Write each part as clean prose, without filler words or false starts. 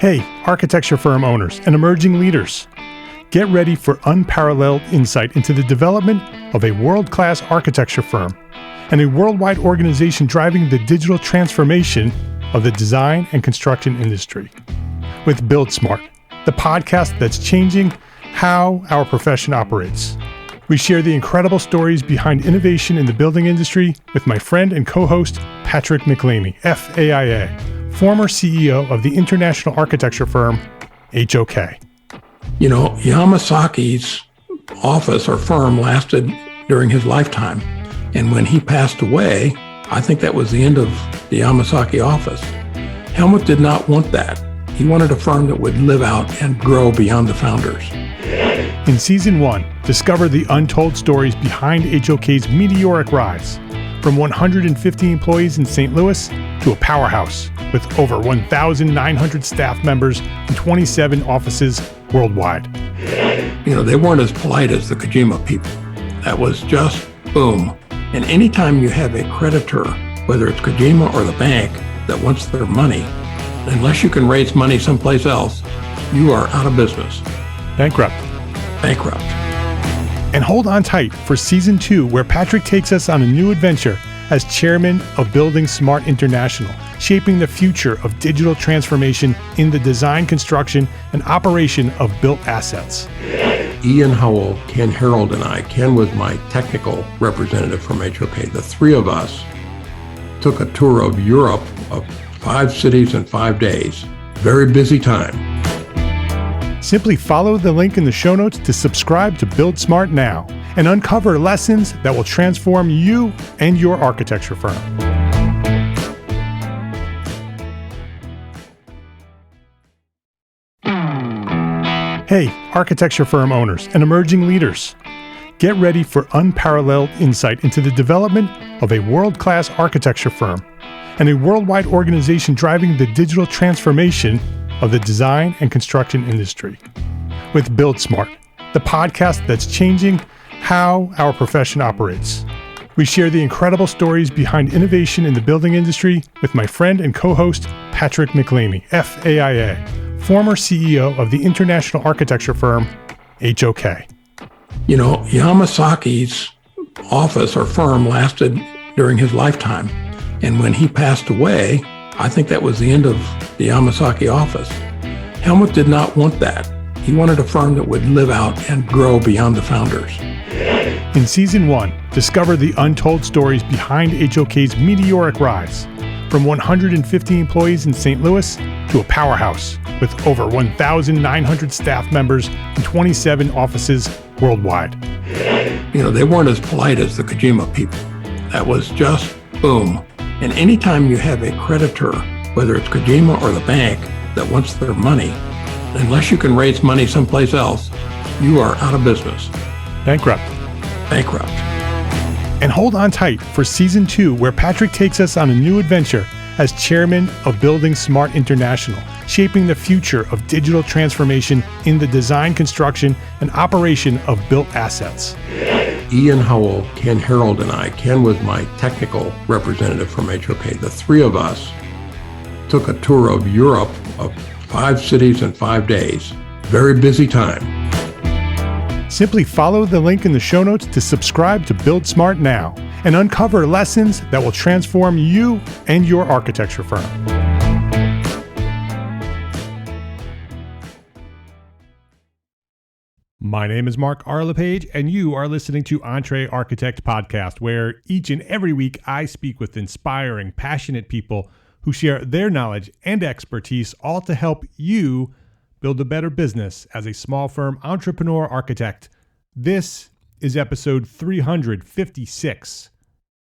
Hey, architecture firm owners and emerging leaders. Get ready for unparalleled insight into the development of a world-class architecture firm and a worldwide organization driving the digital transformation of the design and construction industry. With Build Smart, the podcast that's changing how our profession operates. We share the incredible stories behind innovation in the building industry with my friend and co-host, Patrick McLeamy, FAIA, former CEO of the international architecture firm, HOK. You know, Yamasaki's office or firm lasted during his lifetime. And when he passed away, I think that was the end of the Yamasaki office. Helmut did not want that. He wanted a firm that would live out and grow beyond the founders. In Season 1, discover the untold stories behind HOK's meteoric rise, from 150 employees in St. Louis to a powerhouse with over 1,900 staff members and 27 offices worldwide. You know, they weren't as polite as the Kojima people. That was just boom. And anytime you have a creditor, whether it's Kojima or the bank, that wants their money, unless you can raise money someplace else, you are out of business. Bankrupt. And hold on tight for Season 2, where Patrick takes us on a new adventure as chairman of Building Smart International, shaping the future of digital transformation in the design, construction, and operation of built assets. Ian Howell, Ken Harold, and I, Ken was my technical representative from HOK. The three of us took a tour of Europe of 5 cities in 5 days. Very busy time. Simply follow the link in the show notes to subscribe to Build Smart now and uncover lessons that will transform you and your architecture firm. Hey, architecture firm owners and emerging leaders. Get ready for unparalleled insight into the development of a world-class architecture firm and a worldwide organization driving the digital transformation of the design and construction industry. With Build Smart, the podcast that's changing how our profession operates. We share the incredible stories behind innovation in the building industry with my friend and co-host, Patrick McLeamy, FAIA, former CEO of the international architecture firm, HOK. You know, Yamasaki's office or firm lasted during his lifetime. And when he passed away, I think that was the end of the Yamasaki office. Helmut did not want that. He wanted a firm that would live out and grow beyond the founders. In Season 1, discover the untold stories behind HOK's meteoric rise, from 150 employees in St. Louis to a powerhouse with over 1,900 staff members and 27 offices worldwide. You know, they weren't as polite as the Kojima people. That was just boom. And anytime you have a creditor, whether it's Kojima or the bank, that wants their money, unless you can raise money someplace else, you are out of business. Bankrupt. And hold on tight for Season 2, where Patrick takes us on a new adventure as chairman of Building Smart International, shaping the future of digital transformation in the design, construction, and operation of built assets. Ian Howell, Ken Harold, and I, Ken was my technical representative from HOK. The three of us took a tour of Europe of 5 cities in 5 days. Very busy time. Simply follow the link in the show notes to subscribe to Build Smart now and uncover lessons that will transform you and your architecture firm. My name is Mark R. LePage, and you are listening to EntreArchitect podcast, where each and every week I speak with inspiring, passionate people who share their knowledge and expertise, all to help you build a better business as a small firm entrepreneur architect. This is episode 356,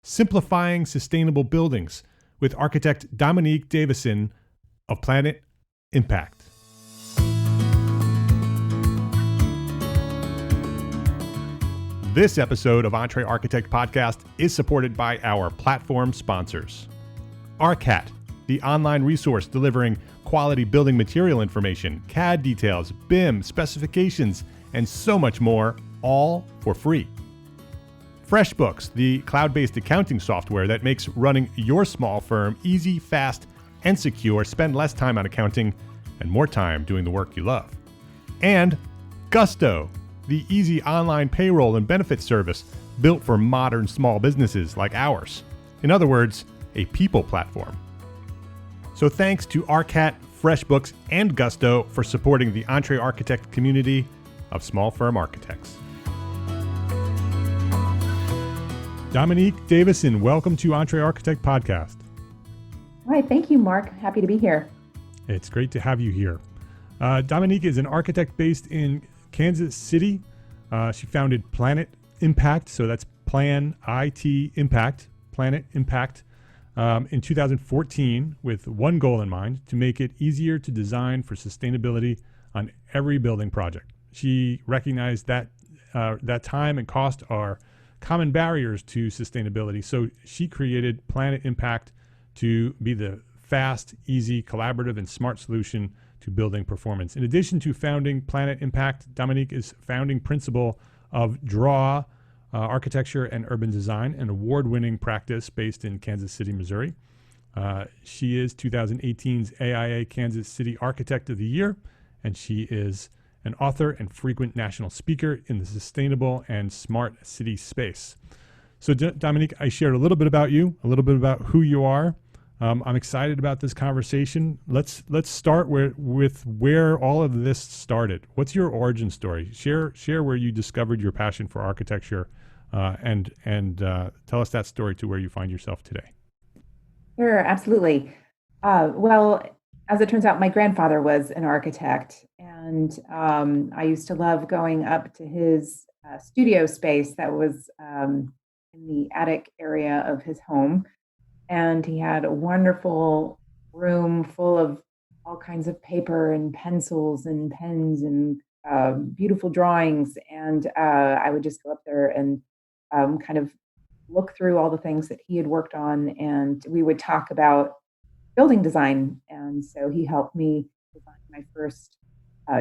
Simplifying Sustainable Buildings, with architect Dominique Davison of PlanIT Impact. This episode of EntreArchitect podcast is supported by our platform sponsors. ARCAT, the online resource delivering quality building material information, CAD details, BIM, specifications, and so much more, all for free. FreshBooks, the cloud-based accounting software that makes running your small firm easy, fast, and secure. Spend less time on accounting and more time doing the work you love. And Gusto, the easy online payroll and benefits service built for modern small businesses like ours. In other words, a people platform. So thanks to ARCAT, FreshBooks, and Gusto for supporting the EntreArchitect community of small firm architects. Dominique Davison, welcome to EntreArchitect Podcast. Hi, thank you, Mark. Happy to be here. It's great to have you here. Dominique is an architect based in Kansas City. She founded PlanIT Impact, so that's PlanIT Impact, PlanIT Impact, in 2014 with one goal in mind: to make it easier to design for sustainability on every building project. She recognized that that time and cost are common barriers to sustainability, so she created PlanIT Impact to be the fast, easy, collaborative, and smart solution to building performance. In addition to founding PlanIT Impact, Dominique is founding principal of Draw Architecture and Urban Design, an award-winning practice based in Kansas City, Missouri. She is 2018's AIA Kansas City Architect of the Year, and she is an author and frequent national speaker in the sustainable and smart city space. So Dominique, I shared a little bit about you, a little bit about who you are. I'm excited about this conversation. Let's start with where all of this started. What's your origin story? Share where you discovered your passion for architecture, and tell us that story to where you find yourself today. Sure, absolutely. Well, as it turns out, my grandfather was an architect, and I used to love going up to his studio space that was in the attic area of his home. And he had a wonderful room full of all kinds of paper and pencils and pens and beautiful drawings. And I would just go up there and kind of look through all the things that he had worked on. And we would talk about building design. And so he helped me design my first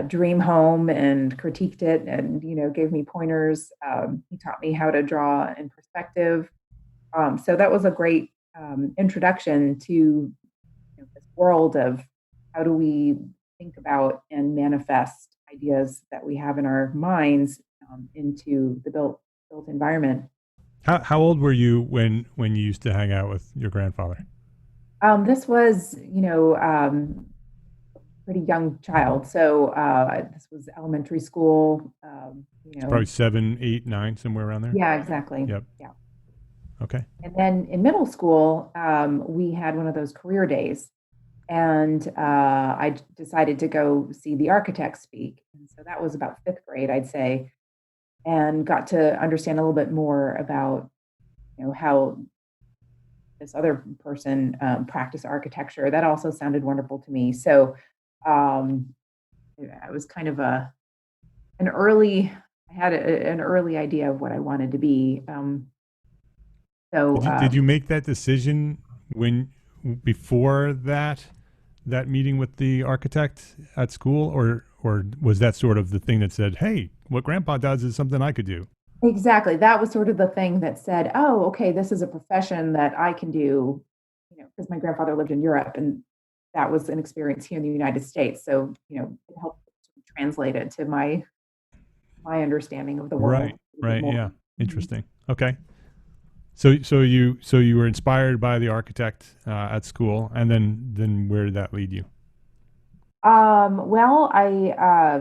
dream home and critiqued it and, gave me pointers. He taught me how to draw in perspective. So that was a great introduction to this world of how do we think about and manifest ideas that we have in our minds into the built environment. How old were you when you used to hang out with your grandfather? This was, pretty young child. So this was elementary school. It's probably 7, 8, 9, somewhere around there. Yeah, exactly. Yep. Yeah. Okay. And then in middle school, we had one of those career days, and I decided to go see the architect speak. And so that was about 5th grade, I'd say, and got to understand a little bit more about, how this other person practiced architecture. That also sounded wonderful to me. So I was kind of I had an early idea of what I wanted to be. So did you make that decision before that meeting with the architect at school, or was that sort of the thing that said, hey, what grandpa does is something I could do? Exactly. That was sort of the thing that said, oh, okay, this is a profession that I can do, because my grandfather lived in Europe and that was an experience here in the United States. So, it helped translate it to my understanding of the world. Right. Yeah. Interesting. Okay. So you were inspired by the architect at school, and then where did that lead you? Well, I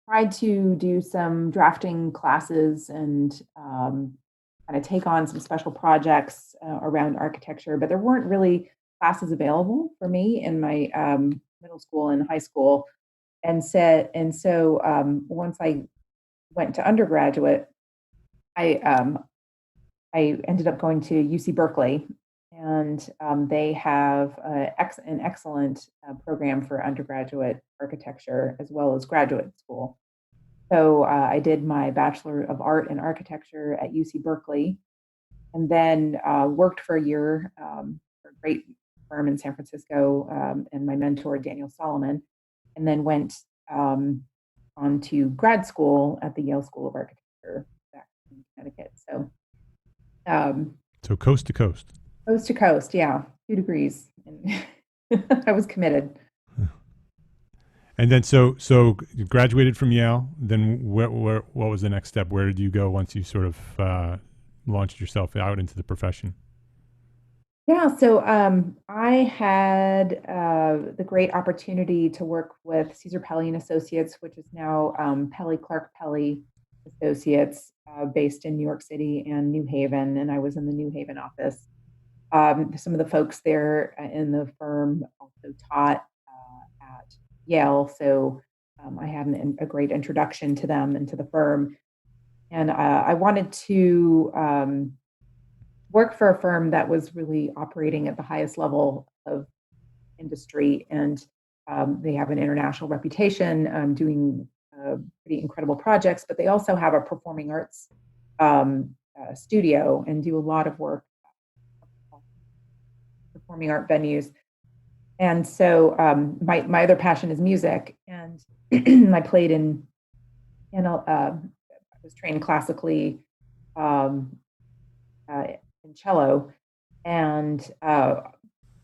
tried to do some drafting classes and kind of take on some special projects around architecture, but there weren't really classes available for me in my middle school and high school. And so once I went to undergraduate, I ended up going to UC Berkeley, and they have an excellent program for undergraduate architecture as well as graduate school. So I did my Bachelor of Art in Architecture at UC Berkeley, and then worked for a year for a great firm in San Francisco, and my mentor, Daniel Solomon, and then went on to grad school at the Yale School of Architecture back in Connecticut. So coast to coast. Coast to coast, yeah, 2 degrees. And I was committed. And then so you graduated from Yale. Then what was the next step? Where did you go once you sort of launched yourself out into the profession? Yeah, so I had the great opportunity to work with Caesar Pelli and Associates, which is now Pelli Clark Pelli Associates, based in New York City and New Haven, and I was in the New Haven office. Some of the folks there in the firm also taught at Yale, so I had a great introduction to them and to the firm. And I wanted to work for a firm that was really operating at the highest level of industry, and they have an international reputation, doing pretty incredible projects. But they also have a performing arts studio and do a lot of work performing art venues. And so my other passion is music, and I played I was trained classically um, in cello, and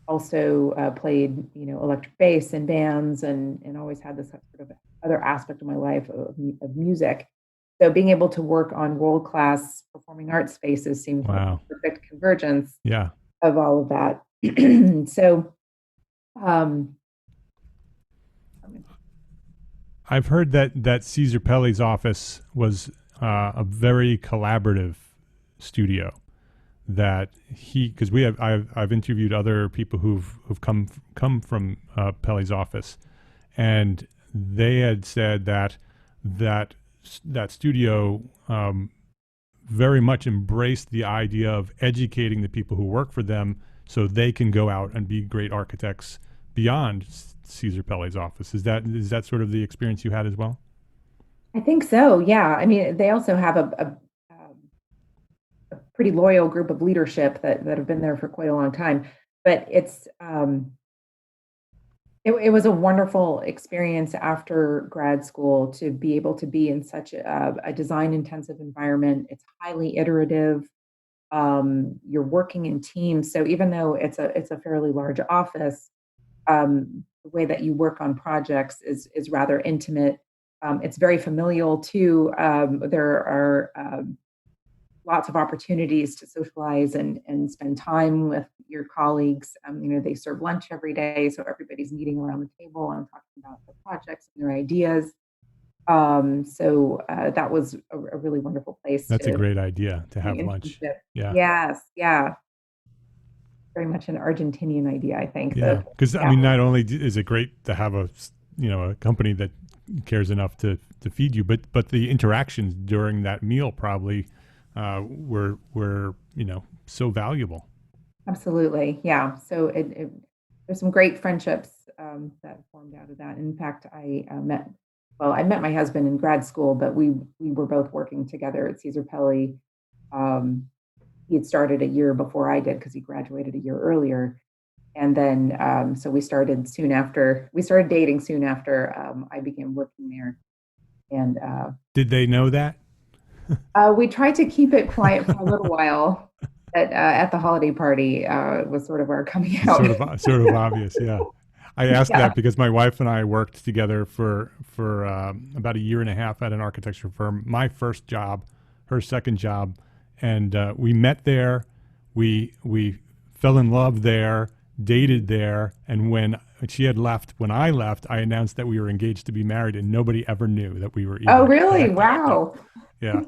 also played electric bass in bands, and always had this sort of other aspect of my life of music. So being able to work on world class performing arts spaces seemed like Wow. a perfect convergence Yeah. of all of that. So um, I've heard that Caesar Pelli's office was a very collaborative studio. That because I've interviewed other people who've come from Pelli's office, and they had said that studio very much embraced the idea of educating the people who work for them so they can go out and be great architects beyond Caesar Pelli's office. Is that sort of the experience you had as well? I think so. Yeah. I mean, they also have a pretty loyal group of leadership that have been there for quite a long time. But it was a wonderful experience after grad school to be able to be in such a design intensive environment. It's highly iterative. You're working in teams, so even though it's a fairly large office, the way that you work on projects is rather intimate. It's very familial too. There are lots of opportunities to socialize and spend time with your colleagues. They serve lunch every day, so everybody's meeting around the table and talking about the projects and their ideas. So that was a really wonderful place That's a to great idea to be have lunch. internship. Yeah. Yes, yeah, very much an Argentinian idea, I think. Yeah, because I Yeah, mean, not only is it great to have a company that cares enough to feed you, but the interactions during that meal probably were so valuable. absolutely. Yeah. So there's some great friendships that formed out of that. In fact, I met my husband in grad school, but we were both working together at Caesar Pelli. Um, he had started a year before I did because he graduated a year earlier. And then, so we started dating soon after I began working there. And Did they know that? we tried to keep it quiet for a little while. At the holiday party was sort of our coming out. Sort of obvious, yeah. I asked Yeah. that because my wife and I worked together for about a year and a half at an architecture firm. My first job, her second job, and we met there. We fell in love there, dated there, and when she had left, when I left, I announced that we were engaged to be married, and nobody ever knew that we were Oh, even really? connected. Yeah, Wow. yeah,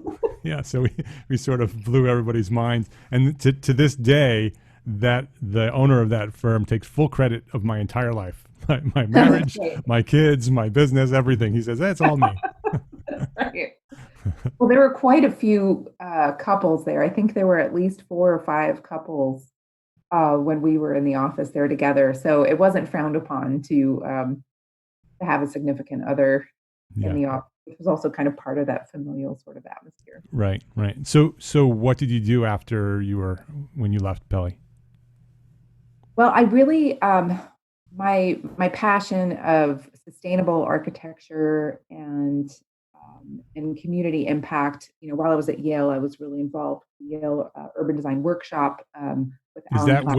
yeah. So we sort of blew everybody's minds, and to this day, that the owner of that firm takes full credit of my entire life, my That's marriage, great. my kids, my business, everything. He says that's all me. Right. Well, there were quite a few couples there. I think there were at least 4 or 5 couples when we were in the office there together. So it wasn't frowned upon to have a significant other in Yeah, the office, which was also kind of part of that familial sort of atmosphere. right, right. So what did you do after when you left Pelly? Well, I really my passion of sustainable architecture and community impact. While I was at Yale, I was really involved with the Yale Urban Design Workshop with Is Alan that Platt.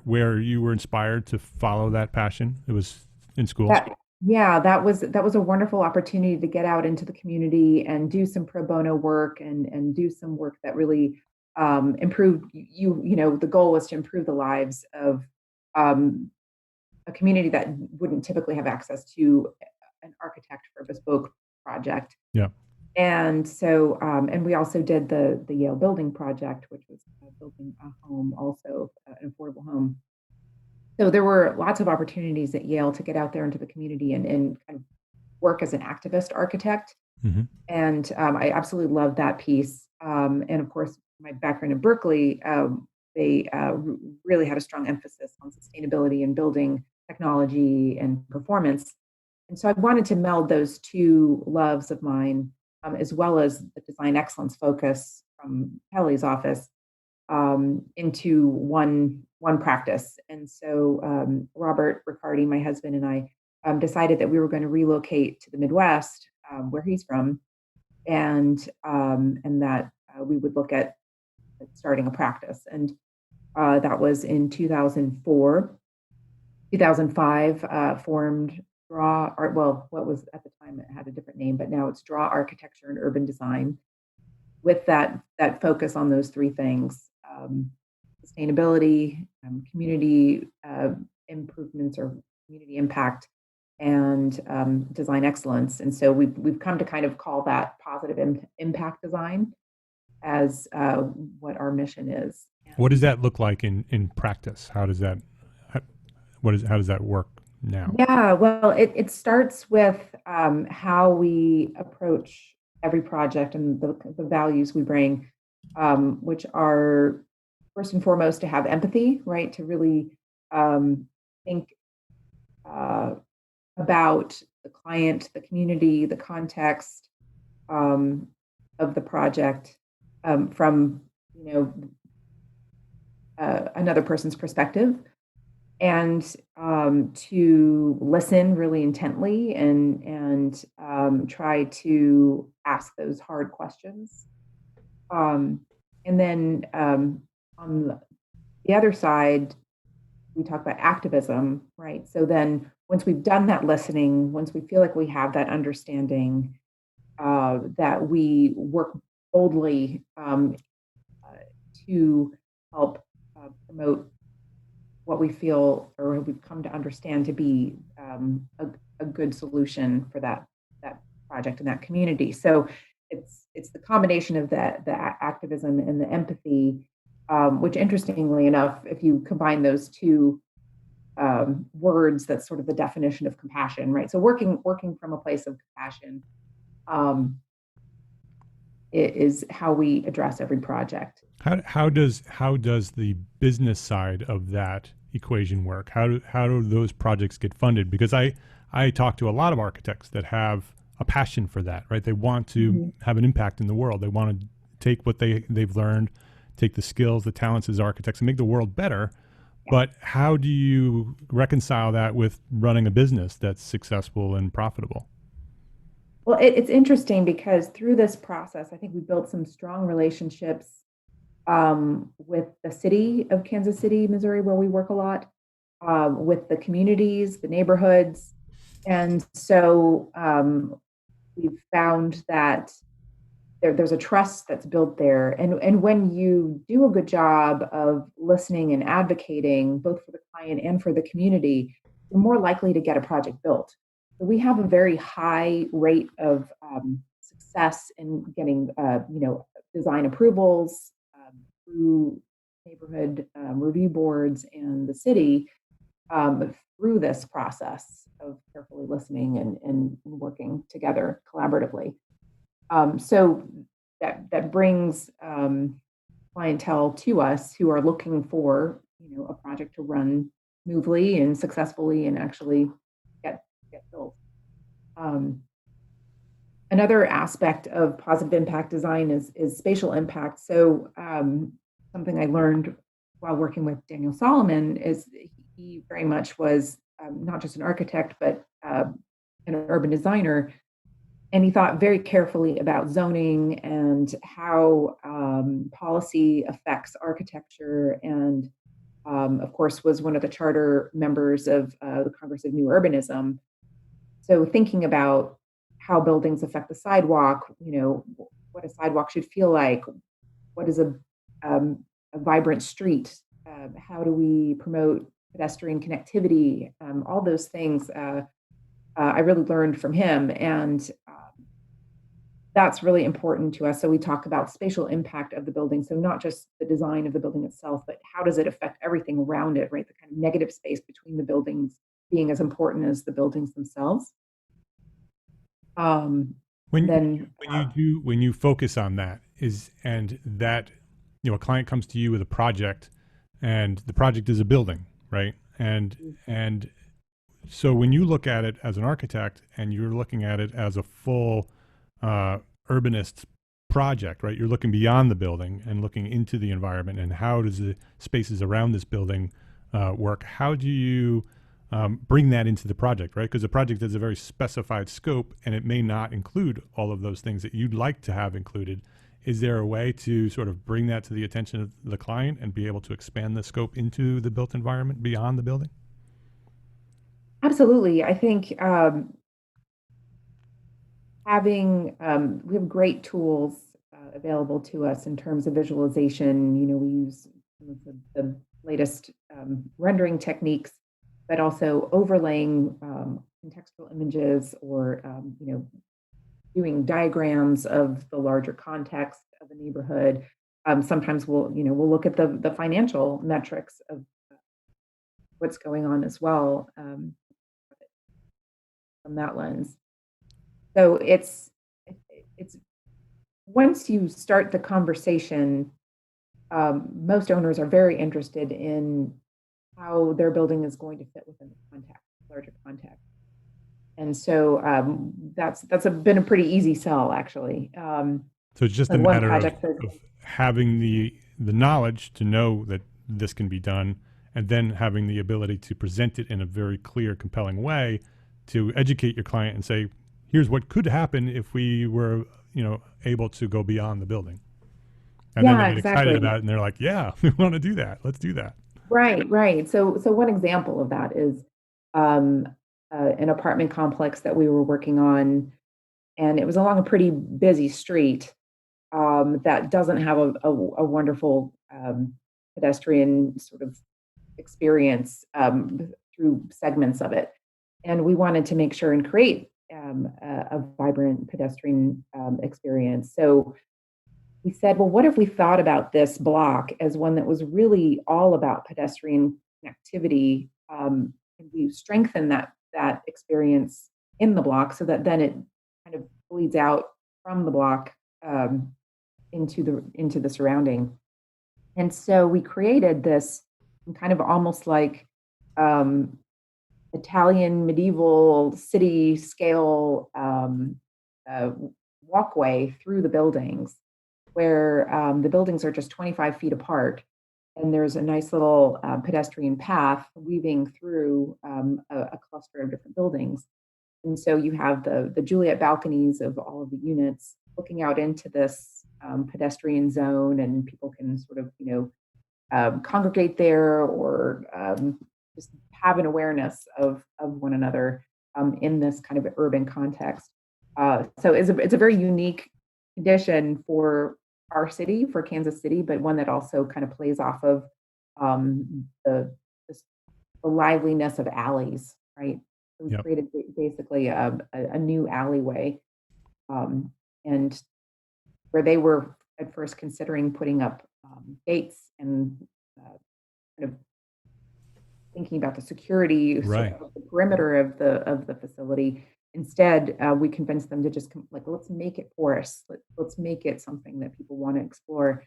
where you were inspired to follow that passion? It was in school. That Yeah, that was a wonderful opportunity to get out into the community and do some pro bono work and do some work that really improved the goal was to improve the lives of um, a community that wouldn't typically have access to an architect for a bespoke project. Yeah. And so, and we also did the Yale Building Project, which was building a home, also an affordable home. So there were lots of opportunities at Yale to get out there into the community and kind of work as an activist architect. Hmm. And I absolutely love that piece. And of course, my background in Berkeley, they really had a strong emphasis on sustainability and building technology and performance. And so I wanted to meld those two loves of mine, as well as the design excellence focus from Kelly's office, into one practice. And so Robert Riccardi, my husband, and I decided that we were going to relocate to the Midwest, where he's from, and that we would look at starting a practice. And that was in 2004. 2005 formed Draw Art. Well, what was at the time it had a different name, but now it's Draw Architecture and Urban Design. With that focus on those three things: sustainability, community improvements or community impact, and design excellence. And so we've come to kind of call that positive impact design as what our mission is. What does that look like in practice? How, how does that work now? Yeah, well, it starts with how we approach every project and the values we bring, which are first and foremost to have empathy, right? To really think about the client, the community, the context of the project from another person's perspective, and to listen really intently and try to ask those hard questions. And then on the other side, we talk about activism, right? So then once we've done that listening, once we feel like we have that understanding, that we work boldly to help promote what we feel or we've come to understand to be a good solution for that project and that community. So it's the combination of the activism and the empathy, which interestingly enough, if you combine those two words, that's sort of the definition of compassion, right? So working from a place of compassion is how we address every project. How does the business side of that equation work? How do those projects get funded? Because I talk to a lot of architects that have a passion for that, right? They want to have an impact in the world. They want to take what they've learned, take the skills, the talents as architects, and make the world better. Yeah. But how do you reconcile that with running a business that's successful and profitable? Well, it's interesting because through this process, I think we built some strong relationships with the city of Kansas City, Missouri, where we work a lot, with the communities, the neighborhoods. And so we've found that there's a trust that's built there. And when you do a good job of listening and advocating, both for the client and for the community, you're more likely to get a project built. So we have a very high rate of success in getting, design approvals through neighborhood review boards and the city through this process of carefully listening and working together collaboratively. So that brings clientele to us who are looking for a project to run smoothly and successfully and actually get built. Another aspect of positive impact design is spatial impact. So something I learned while working with Daniel Solomon is he very much was not just an architect, but an urban designer. And he thought very carefully about zoning and how policy affects architecture, and of course was one of the charter members of the Congress of New Urbanism. So thinking about how buildings affect the sidewalk, what a sidewalk should feel like, what is a vibrant street, how do we promote pedestrian connectivity, all those things I really learned from him. And that's really important to us. So we talk about spatial impact of the building. So not just the design of the building itself, but how does it affect everything around it, right? The kind of negative space between the buildings being as important as the buildings themselves. When then when you focus on that and that, a client comes to you with a project, and the project is a building, right? And so when you look at it as an architect and you're looking at it as a full urbanist project, right? You're looking beyond the building and looking into the environment, and how does the spaces around this building work? How do you bring that into the project, right? Because the project has a very specified scope, and it may not include all of those things that you'd like to have included. Is there a way to sort of bring that to the attention of the client and be able to expand the scope into the built environment beyond the building? absolutely, I think we have great tools available to us in terms of visualization. We use some of the latest rendering techniques, but also overlaying contextual images, or doing diagrams of the larger context of a neighborhood. Sometimes we'll look at the financial metrics of what's going on as well, from that lens. So it's once you start the conversation, most owners are very interested in how their building is going to fit within the context, larger context. And so that's been a pretty easy sell, actually. So it's just a matter of having the knowledge to know that this can be done, and then having the ability to present it in a very clear, compelling way to educate your client and say, here's what could happen if we were, able to go beyond the building. And then they get excited about it, and they're like, yeah, we want to do that. Let's do that. Right. So one example of that is an apartment complex that we were working on, and it was along a pretty busy street that doesn't have a wonderful pedestrian sort of experience through segments of it. And we wanted to make sure and create a vibrant pedestrian experience. So we said, well, what if we thought about this block as one that was really all about pedestrian connectivity, and we strengthen that experience in the block, so that then it kind of bleeds out from the block into the surrounding. And so we created this kind of almost like Italian medieval city scale walkway through the buildings, where the buildings are just 25 feet apart, and there's a nice little pedestrian path weaving through a cluster of different buildings. And so you have the Juliet balconies of all of the units looking out into this pedestrian zone, and people can sort of, congregate there, or just have an awareness of one another in this kind of urban context. So it's a very unique condition for our city, for Kansas City, but one that also kind of plays off of the liveliness of alleys, right? So we created basically a new alleyway, and where they were at first considering putting up gates and kind of thinking about the security sort of the perimeter of the facility. Instead, we convinced them to just let's make it porous. Let's make it something that people want to explore.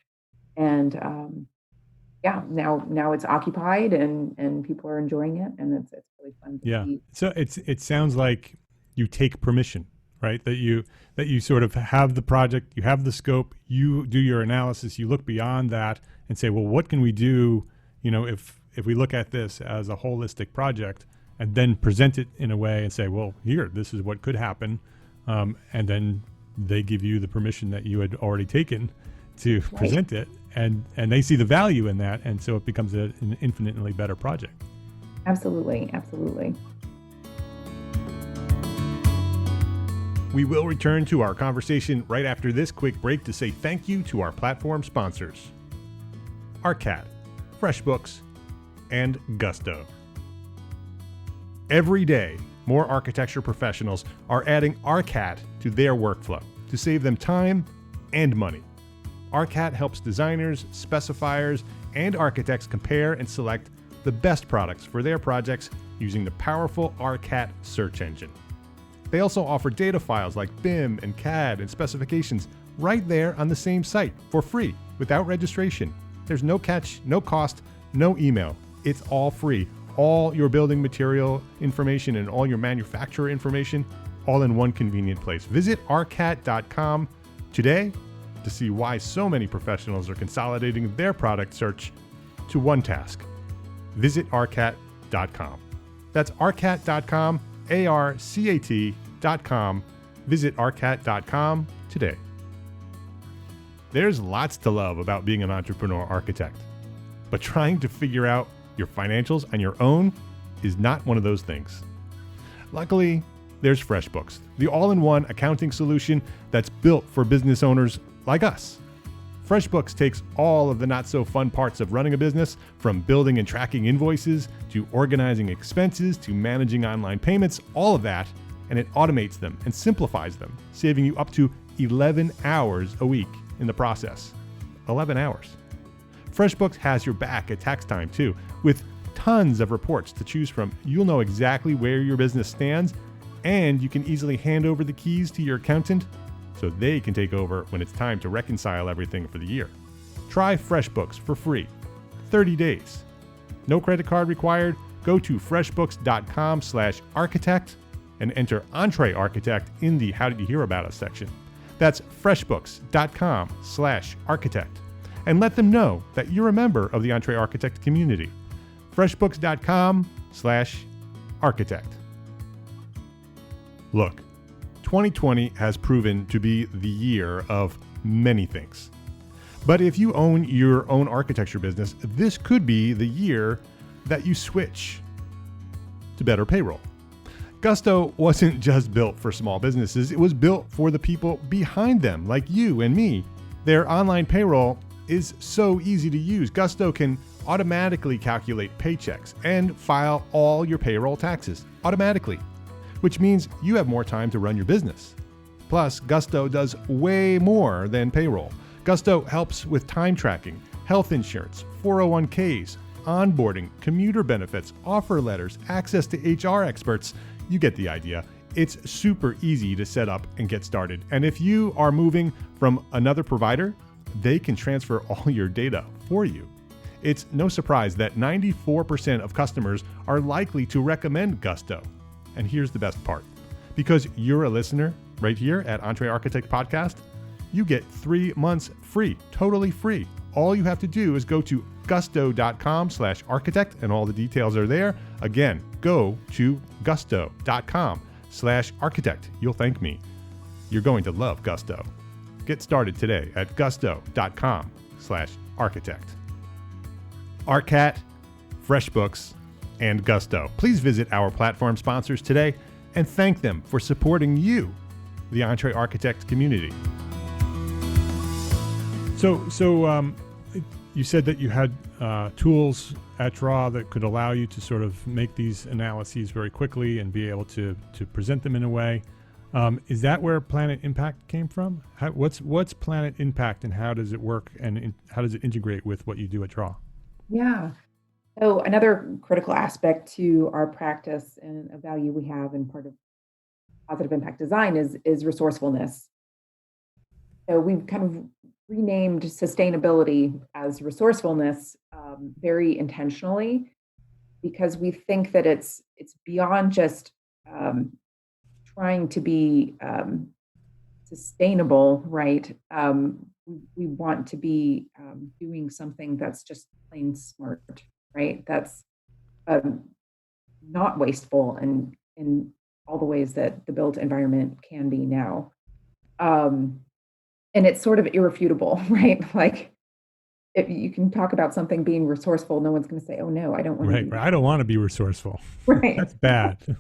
And now it's occupied, and people are enjoying it, and it's really fun to see. So it sounds like you take permission, right? That you sort of have the project, you have the scope, you do your analysis, you look beyond that and say, well, what can we do, if we look at this as a holistic project, and then present it in a way and say, well, here, this is what could happen. And then they give you the permission that you had already taken to present it, and they see the value in that. And so it becomes an infinitely better project. Absolutely. We will return to our conversation right after this quick break to say thank you to our platform sponsors, ARCAT, FreshBooks, and Gusto. Every day, more architecture professionals are adding ARCAT to their workflow to save them time and money. ARCAT helps designers, specifiers, and architects compare and select the best products for their projects using the powerful ARCAT search engine. They also offer data files like BIM and CAD and specifications right there on the same site for free without registration. There's no catch, no cost, no email. It's all free. All your building material information and all your manufacturer information all in one convenient place. Visit arcat.com today to see why so many professionals are consolidating their product search to one task. Visit arcat.com. That's arcat.com, ARCAT.com. Visit arcat.com today. There's lots to love about being an entrepreneur architect, but trying to figure out your financials on your own is not one of those things. Luckily, there's FreshBooks, the all-in-one accounting solution that's built for business owners like us. FreshBooks takes all of the not-so-fun parts of running a business, from building and tracking invoices, to organizing expenses, to managing online payments, all of that, and it automates them and simplifies them, saving you up to 11 hours a week in the process. 11 hours. FreshBooks has your back at tax time too, with tons of reports to choose from. You'll know exactly where your business stands, and you can easily hand over the keys to your accountant so they can take over when it's time to reconcile everything for the year. Try FreshBooks for free, 30 days. No credit card required. Go to freshbooks.com/architect and enter EntreArchitect in the How Did You Hear About Us section. That's freshbooks.com/architect. And let them know that you're a member of the EntreArchitect community. freshbooks.com/architect. Look, 2020 has proven to be the year of many things. But if you own your own architecture business, this could be the year that you switch to better payroll. Gusto wasn't just built for small businesses, it was built for the people behind them, like you and me. Their online payroll is so easy to use. Gusto can automatically calculate paychecks and file all your payroll taxes automatically, which means you have more time to run your business. Plus, Gusto does way more than payroll. Gusto helps with time tracking, health insurance, 401ks, onboarding, commuter benefits, offer letters, access to HR experts. You get the idea. It's super easy to set up and get started. And if you are moving from another provider, they can transfer all your data for you. It's no surprise that 94% of customers are likely to recommend Gusto. And here's the best part. Because you're a listener right here at EntreArchitect Podcast, you get 3 months free, totally free. All you have to do is go to gusto.com/architect and all the details are there. Again, go to gusto.com/architect. You'll thank me. You're going to love Gusto. Get started today at gusto.com/architect. ARCAT, FreshBooks, and Gusto. Please visit our platform sponsors today and thank them for supporting you, the EntreArchitect community. So you said that you had tools at Draw that could allow you to sort of make these analyses very quickly and be able to present them in a way. Is that where PlanIT Impact came from? What's PlanIT Impact and how does it work and how does it integrate with what you do at Draw? Yeah. So another critical aspect to our practice and a value we have and part of positive impact design is resourcefulness. So we've kind of renamed sustainability as resourcefulness very intentionally because we think that it's beyond just trying to be sustainable, right? We want to be doing something that's just plain smart, right? That's not wasteful and in all the ways that the built environment can be now. And it's sort of irrefutable, right? Like if you can talk about something being resourceful, no one's going to say, "Oh no, I don't want to." Right, I don't want to be resourceful. Right, That's bad.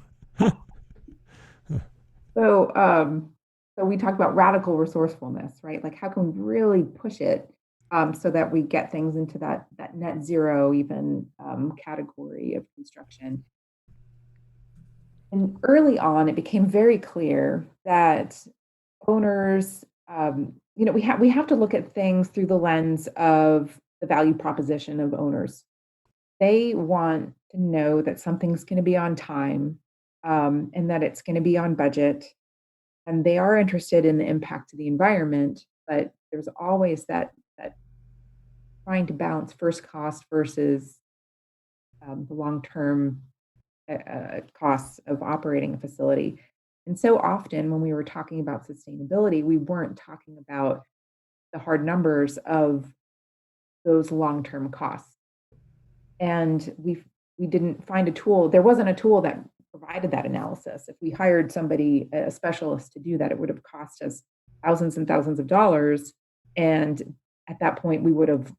So So we talk about radical resourcefulness, right? Like how can we really push it so that we get things into that net zero even category of construction. And early on, it became very clear that owners, we have to look at things through the lens of the value proposition of owners. They want to know that something's going to be on time, and that it's going to be on budget, and they are interested in the impact to the environment. But there's always that trying to balance first cost versus the long term costs of operating a facility. And so often when we were talking about sustainability, we weren't talking about the hard numbers of those long term costs. And we didn't find a tool. There wasn't a tool that provided that analysis. If we hired somebody, a specialist to do that, it would have cost us thousands and thousands of dollars. And at that point, we would have,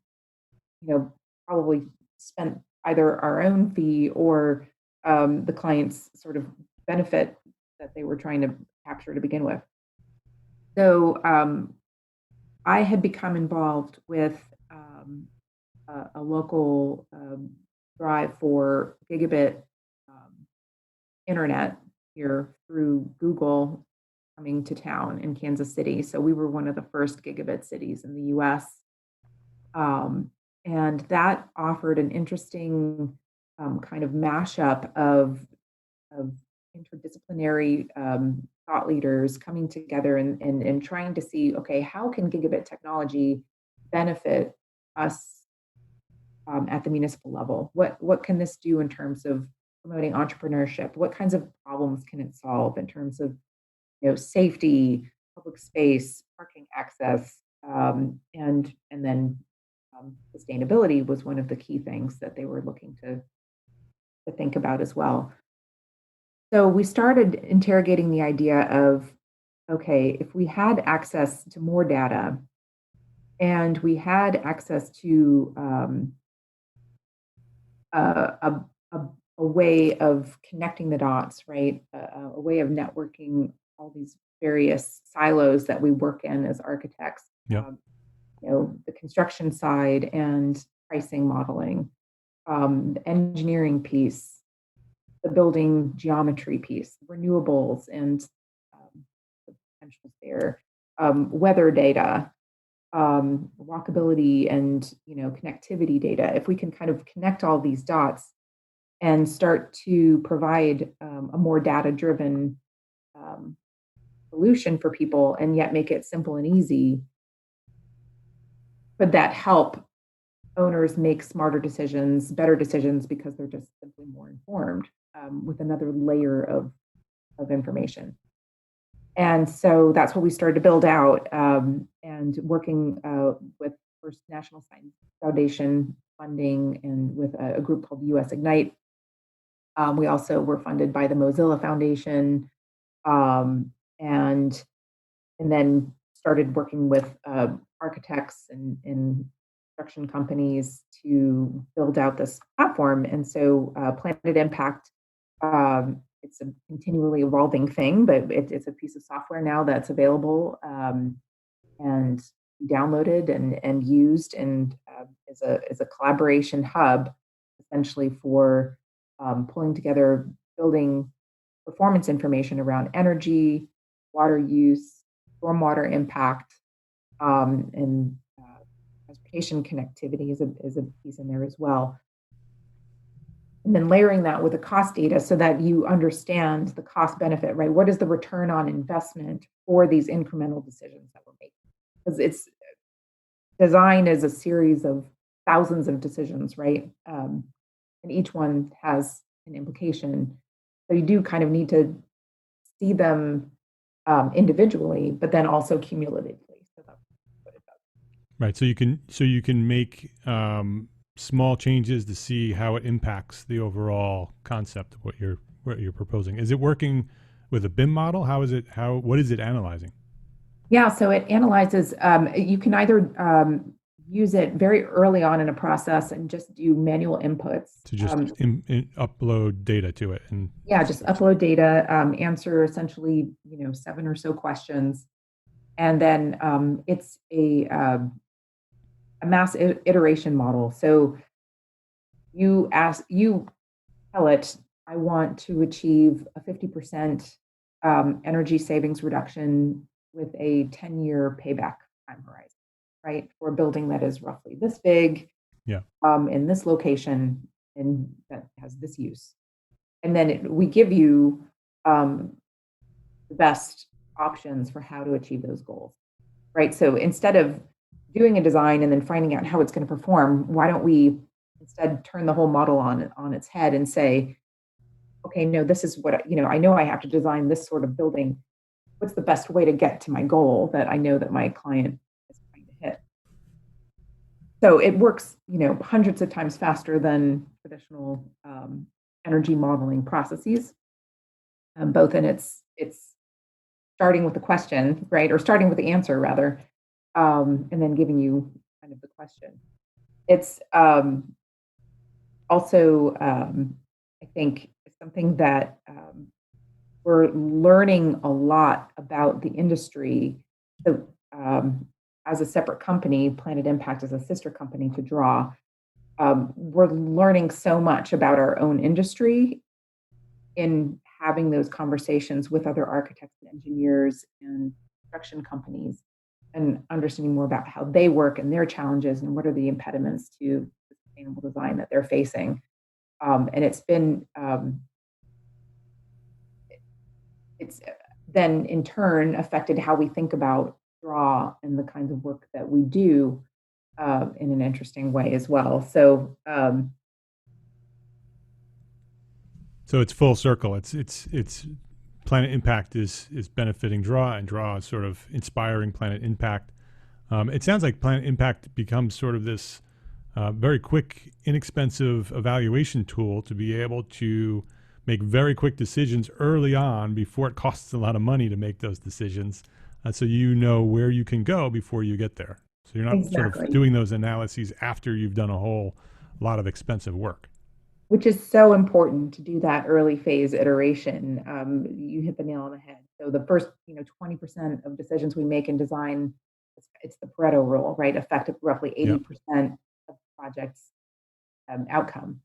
probably spent either our own fee or the client's sort of benefit that they were trying to capture to begin with. So I had become involved with a local drive for gigabit internet here through Google coming to town in Kansas City. So we were one of the first gigabit cities in the US. And that offered an interesting kind of mashup of interdisciplinary thought leaders coming together and trying to see, okay, how can gigabit technology benefit us at the municipal level? What can this do in terms of promoting entrepreneurship? What kinds of problems can it solve in terms of safety, public space, parking access, and then sustainability was one of the key things that they were looking to think about as well. So we started interrogating the idea of, okay, if we had access to more data and we had access to a way of connecting the dots, right? A way of networking all these various silos that we work in as architects. Yep. The construction side and pricing modeling, the engineering piece, the building geometry piece, renewables and the potentials there, weather data, walkability and connectivity data. If we can kind of connect all these dots and start to provide a more data-driven solution for people and yet make it simple and easy, could that help owners make smarter decisions, better decisions, because they're just simply more informed with another layer of information. And so that's what we started to build out and working with First National Science Foundation funding and with a group called US Ignite. We also were funded by the Mozilla Foundation and then started working with architects and construction companies to build out this platform. And so PlanIT Impact, it's a continually evolving thing, but it's a piece of software now that's available and downloaded and used and is a collaboration hub essentially for pulling together building performance information around energy, water use, stormwater impact, and transportation connectivity is a piece in there as well. And then layering that with the cost data so that you understand the cost benefit, right? What is the return on investment for these incremental decisions that we're making? Because it's design is a series of thousands of decisions, right? And each one has an implication. So you do kind of need to see them individually, but then also cumulatively. So that's what it does. Right. So you can make small changes to see how it impacts the overall concept of what you're proposing. Is it working with a BIM model? What is it analyzing? Yeah, so it analyzes, you can either use it very early on in a process and just do manual inputs. To just upload data to it. And yeah, just upload data, answer essentially, 7 or so questions. And then it's a mass iteration model. So you tell it, I want to achieve a 50% energy savings reduction with a 10-year payback time horizon, right? For a building that is roughly this big, yeah, in this location, and that has this use. And then we give you the best options for how to achieve those goals, right? So instead of doing a design and then finding out how it's going to perform, why don't we instead turn the whole model on its head and say, okay, no, this is what, I know I have to design this sort of building. What's the best way to get to my goal that I know that my client is trying to hit? So it works, hundreds of times faster than traditional energy modeling processes, both in it's starting with the question, right, or starting with the answer rather, and then giving you kind of the question. It's also, I think, something that we're learning a lot about the industry. So, as a separate company, PlanIT Impact is a sister company to Draw. We're learning so much about our own industry in having those conversations with other architects and engineers and construction companies, and understanding more about how they work and their challenges and what are the impediments to sustainable design that they're facing. And it's been, it's then in turn affected how we think about Draw and the kinds of work that we do in an interesting way as well. So, so it's full circle. It's PlanIT Impact is benefiting Draw, and Draw is sort of inspiring PlanIT Impact. It sounds like PlanIT Impact becomes sort of this very quick, inexpensive evaluation tool to be able to make very quick decisions early on before it costs a lot of money to make those decisions. So you know where you can go before you get there. So you're not sort of doing those analyses after you've done a whole lot of expensive work. Which is so important to do that early phase iteration. You hit the nail on the head. So the first, 20% of decisions we make in design, it's the Pareto rule, right? Affect roughly 80% of projects outcome.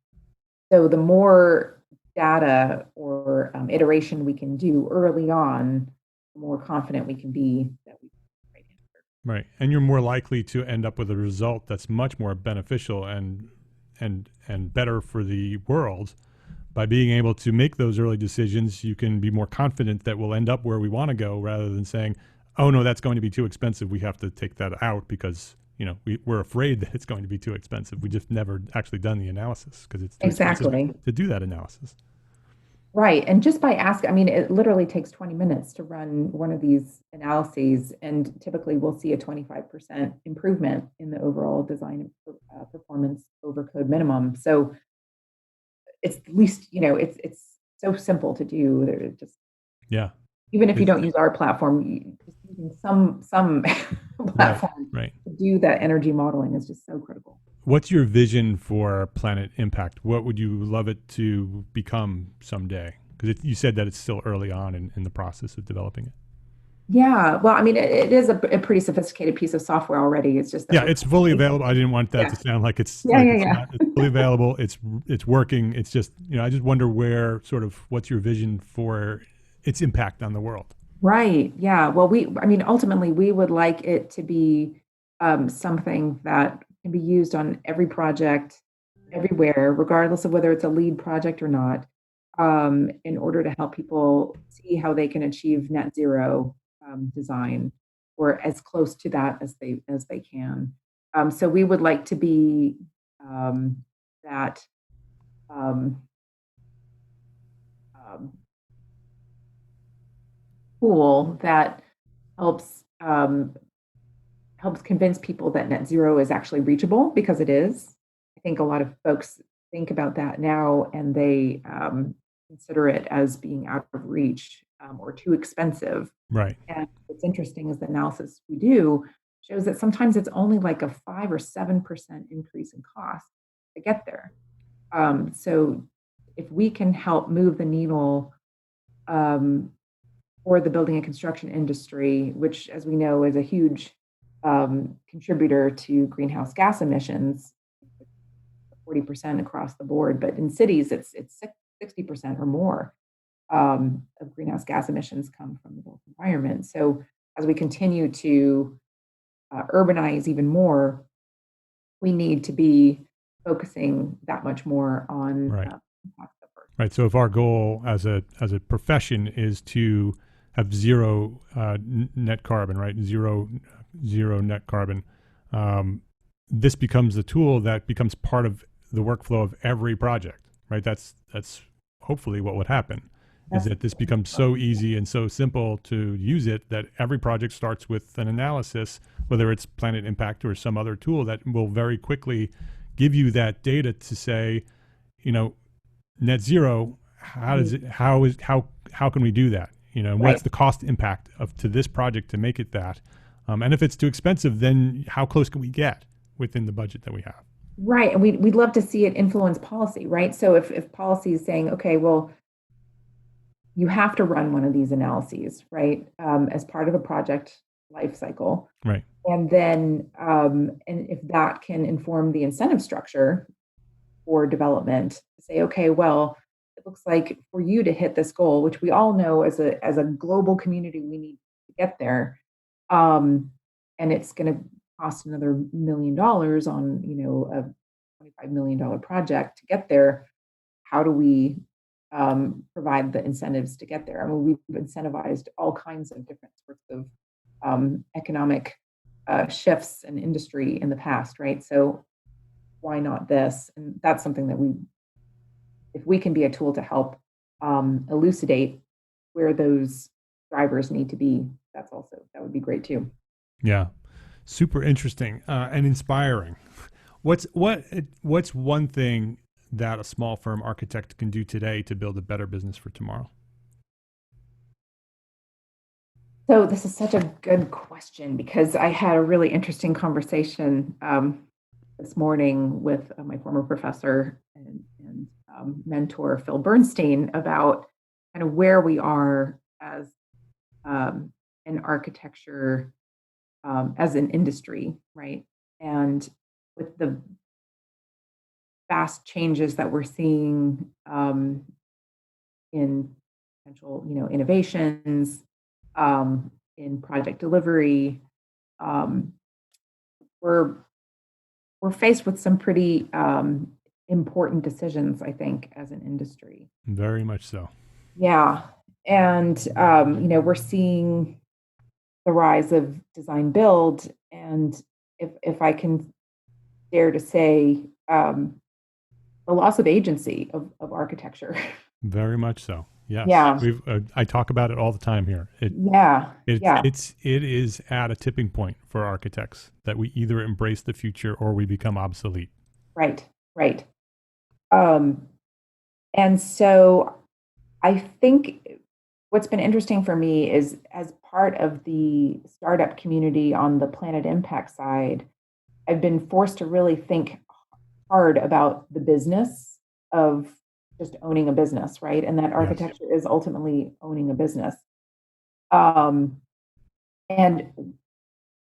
So the more data or iteration we can do early on, the more confident we can be that we can right answer. Right, and you're more likely to end up with a result that's much more beneficial and better for the world. By being able to make those early decisions, you can be more confident that we'll end up where we want to go, rather than saying, oh no, that's going to be too expensive, we have to take that out because we're afraid that it's going to be too expensive. We just never actually done the analysis because it's too expensive to do that analysis. Right. And just by asking, it literally takes 20 minutes to run one of these analyses, and typically we'll see a 25% improvement in the overall design performance over code minimum. So it's at least, it's so simple to do. They're just, even if you don't use our platform, just using some platform to do that energy modeling is just so critical. What's your vision for PlanIT Impact? What would you love it to become someday? Because you said that it's still early on in the process of developing it. Yeah, well, it is a pretty sophisticated piece of software already. It's just that it's fully available. I didn't want that to sound like it's it's fully available. It's working. It's just I just wonder what's your vision for its impact on the world? Right. Yeah. Well, ultimately, we would like it to be something that can be used on every project, everywhere, regardless of whether it's a lead project or not, in order to help people see how they can achieve net zero design, or as close to that as they can. So we would like to be that tool that helps convince people that net zero is actually reachable, because it is. I think a lot of folks think about that now, and they consider it as being out of reach or too expensive. Right. And what's interesting is the analysis we do shows that sometimes it's only like a 5 or 7% increase in cost to get there. So if we can help move the needle um, for the building and construction industry, which, as we know, is a huge contributor to greenhouse gas emissions, 40% across the board, but in cities, it's 60% or more of greenhouse gas emissions come from the built environment. So as we continue to urbanize even more, we need to be focusing that much more on Right. impacts of Earth. Right. So if our goal as a profession is to have zero net carbon, right? Zero net carbon. This becomes the tool that becomes part of the workflow of every project, right? That's hopefully what would happen. Is that this becomes so easy and so simple to use it that every project starts with an analysis, whether it's PlanIT Impact or some other tool that will very quickly give you that data to say, net zero, how can we do that? And what's the cost impact to this project to make it that? And if it's too expensive, then how close can we get within the budget that we have? Right. And we'd love to see it influence policy, right? So if policy is saying, okay, well, you have to run one of these analyses, right, as part of a project life cycle. Right. And then, and if that can inform the incentive structure for development, say, okay, well, it looks like for you to hit this goal, which we all know as a global community, we need to get there. And it's going to cost another $1 million on, a $25 million project to get there. How do we provide the incentives to get there? I mean, we've incentivized all kinds of different sorts of economic shifts in industry in the past, right? So why not this? And that's something that if we can be a tool to help elucidate where those drivers need to be, that would be great too. Yeah, super interesting and inspiring. What's one thing that a small firm architect can do today to build a better business for tomorrow? So this is such a good question because I had a really interesting conversation this morning with my former professor and mentor, Phil Bernstein, about kind of where we are as in architecture as an industry, right? And with the fast changes that we're seeing in potential, innovations, in project delivery, we're faced with some pretty important decisions, I think, as an industry. Very much so. Yeah, and we're seeing the rise of design build, and if I can dare to say, the loss of agency of architecture. Very much so. Yes. Yeah. I talk about it all the time here. It is at a tipping point for architects that we either embrace the future or we become obsolete. Right. And so I think what's been interesting for me is, as part of the startup community on the PlanIT Impact side, I've been forced to really think hard about the business of just owning a business, right? And that architecture is ultimately owning a business. And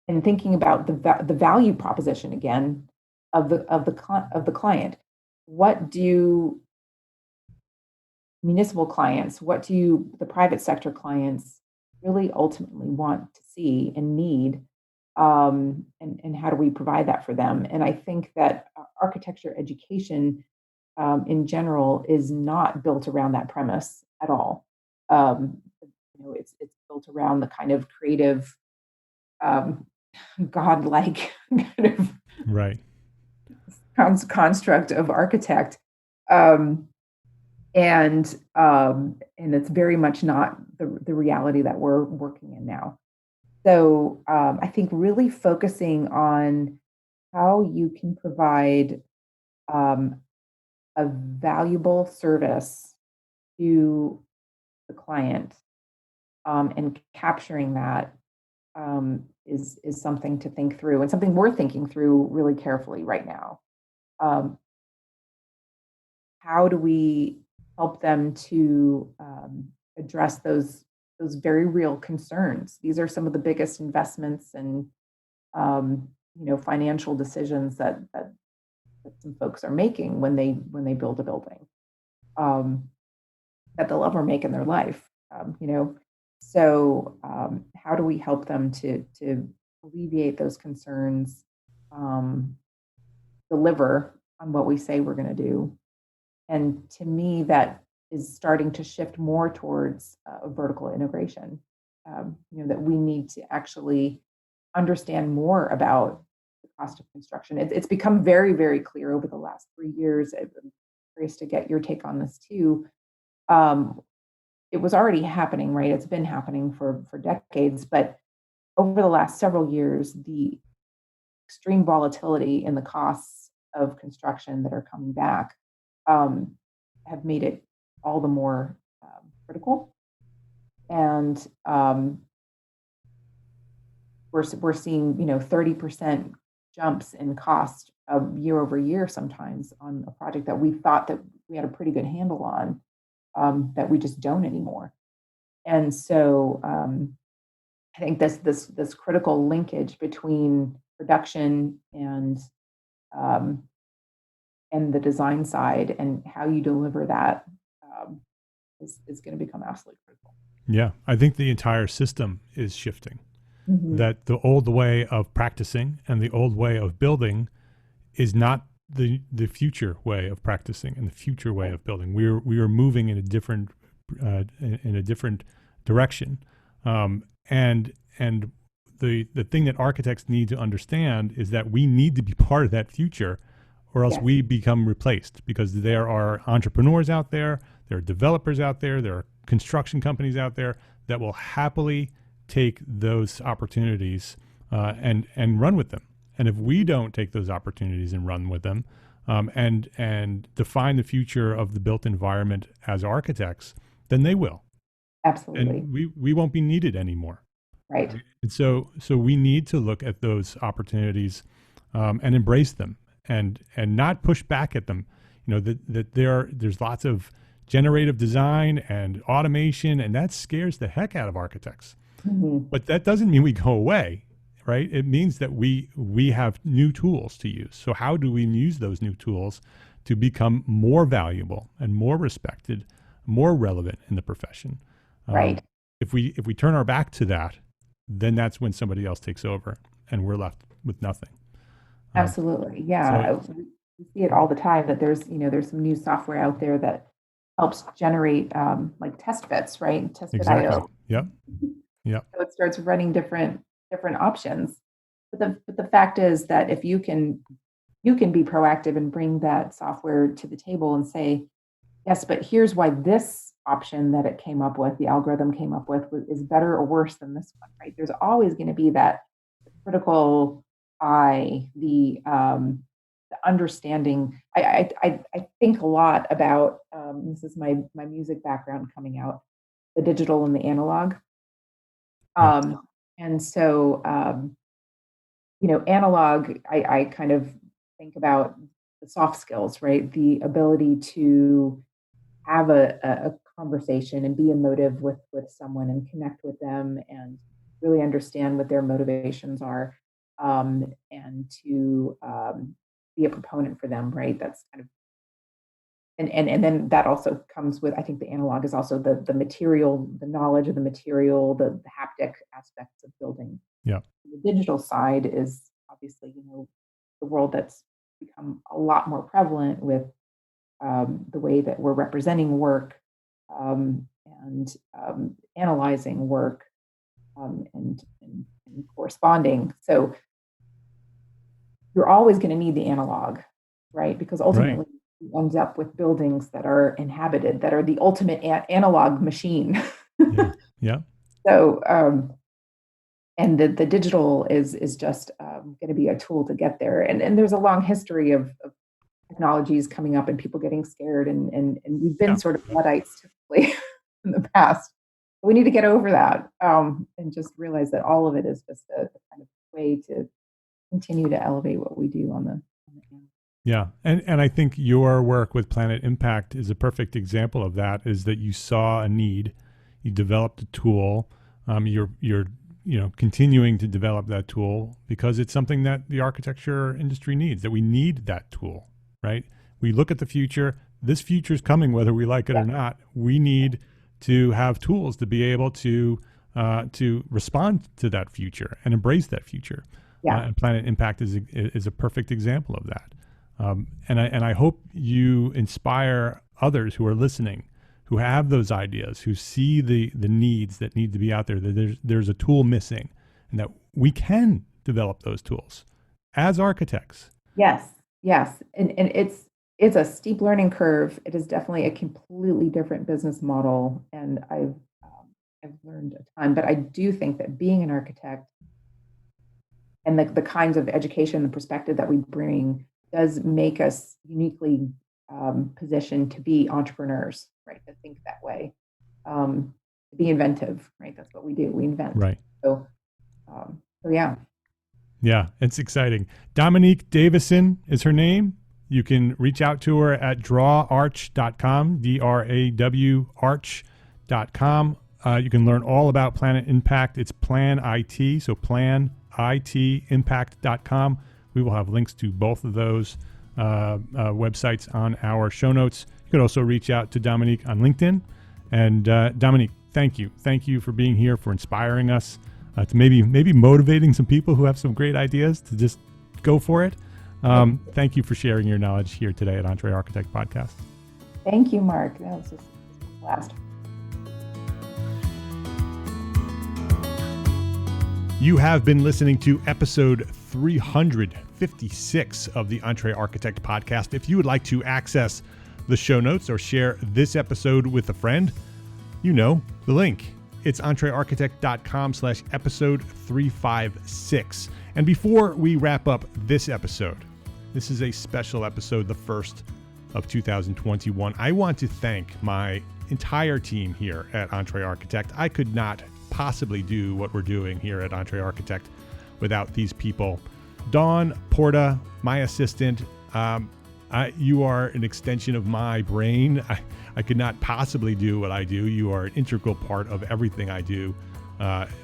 thinking about the value proposition again of the client. What do municipal clients, what do the private sector clients really ultimately want to see and need? And how do we provide that for them? And I think that architecture education in general is not built around that premise at all. It's built around the kind of creative, godlike kind of construct of architect, and it's very much not the reality that we're working in now. So I think really focusing on how you can provide a valuable service to the client and capturing that is something to think through, and something we're thinking through really carefully right now. Um, how do we help them to address those very real concerns? These are some of the biggest investments and financial decisions that some folks are making when they build a building, um, that they'll ever make in their life. How do we help them to alleviate those concerns, um, deliver on what we say we're going to do? And to me, that is starting to shift more towards vertical integration. That we need to actually understand more about the cost of construction. It's become very, very clear over the last 3 years. I'm curious to get your take on this too. Um, it was already happening, right? It's been happening for decades, but over the last several years, the extreme volatility in the costs of construction that are coming back um, have made it all the more critical. And we're seeing 30% jumps in cost of year over year sometimes on a project that we thought that we had a pretty good handle on, that we just don't anymore. And so I think this critical linkage between production um, and the design side and how you deliver that is going to become absolutely critical. Yeah, I think the entire system is shifting. Mm-hmm. That the old way of practicing and the old way of building is not the future way of practicing and the future way of building. We are moving in a different direction, and the thing that architects need to understand is that we need to be part of that future, or else Yes. we become replaced, because there are entrepreneurs out there, there are developers out there, there are construction companies out there that will happily take those opportunities and run with them. And if we don't take those opportunities and run with them, and define the future of the built environment as architects, then they will. Absolutely. And we won't be needed anymore. Right. And so we need to look at those opportunities and embrace them, and not push back at them. That there's lots of generative design and automation, and that scares the heck out of architects. Mm-hmm. But that doesn't mean we go away, right? It means that we have new tools to use. So how do we use those new tools to become more valuable and more respected, more relevant in the profession? Right. If we turn our back to that, then that's when somebody else takes over and we're left with nothing. Absolutely. Yeah. So, we see it all the time that there's some new software out there that helps generate like test bits, right? Test bit exactly. IO. Yep. Yep. So it starts running different options. But the fact is that if you can be proactive and bring that software to the table and say, yes, but here's why this option that it came up with, the algorithm came up with, is better or worse than this one, right? There's always going to be that critical eye, the understanding. I think a lot about, this is my music background coming out, the digital and the analog. And so, analog, I kind of think about the soft skills, right? The ability to have a conversation and be emotive with someone and connect with them and really understand what their motivations are, and to be a proponent for them, right? That's kind of, and then that also comes with, I think the analog is also the material, the knowledge of the material, the haptic aspects of building. Yeah. The digital side is obviously, the world that's become a lot more prevalent with the way that we're representing work, and analyzing work, and corresponding. So you're always going to need the analog, right? Because ultimately you end up with buildings that are inhabited, that are the ultimate analog machine. Yeah. Yeah. So, and the digital is just going to be a tool to get there. And there's a long history of technologies coming up and people getting scared, and we've been sort of Luddites typically in the past. we need to get over that, and just realize that all of it is just a kind of way to continue to elevate what we do on the. Yeah. And I think your work with PlanIT Impact is a perfect example of that, is that you saw a need, you developed a tool, you're continuing to develop that tool because it's something that the architecture industry needs, that we need that tool, right? We look at the future, this future is coming whether we like it or not. We need to have tools to be able to respond to that future and embrace that future. And PlanIT Impact is a perfect example of that. And I hope you inspire others who are listening, who have those ideas, who see the needs that need to be out there, that there's a tool missing, and that we can develop those tools as architects. Yes. And it's a steep learning curve. It is definitely a completely different business model. And I've learned a ton, but I do think that being an architect and the kinds of education and perspective that we bring does make us uniquely positioned to be entrepreneurs, right? To think that way, to be inventive, right? That's what we do. We invent. Right. So yeah. Yeah, it's exciting. Dominique Davison is her name. You can reach out to her at drawarch.com, DRAW arch.com. You can learn all about PlanIT Impact. It's PlanIT, so PlanITimpact.com. We will have links to both of those websites on our show notes. You could also reach out to Dominique on LinkedIn. And Dominique, thank you. Thank you for being here, for inspiring us, to maybe motivating some people who have some great ideas to just go for it. Thank you for sharing your knowledge here today at EntreArchitect Podcast. Thank you, Mark. That was just a blast. You have been listening to episode 356 of the EntreArchitect Podcast. If you would like to access the show notes or share this episode with a friend, you know the link. It's entrearchitect.com/episode 356. And before we wrap up this episode, this is a special episode, the first of 2021. I want to thank my entire team here at EntreArchitect. I could not possibly do what we're doing here at EntreArchitect without these people. Dawn Porta, my assistant, you are an extension of my brain. I could not possibly do what I do. You are an integral part of everything I do,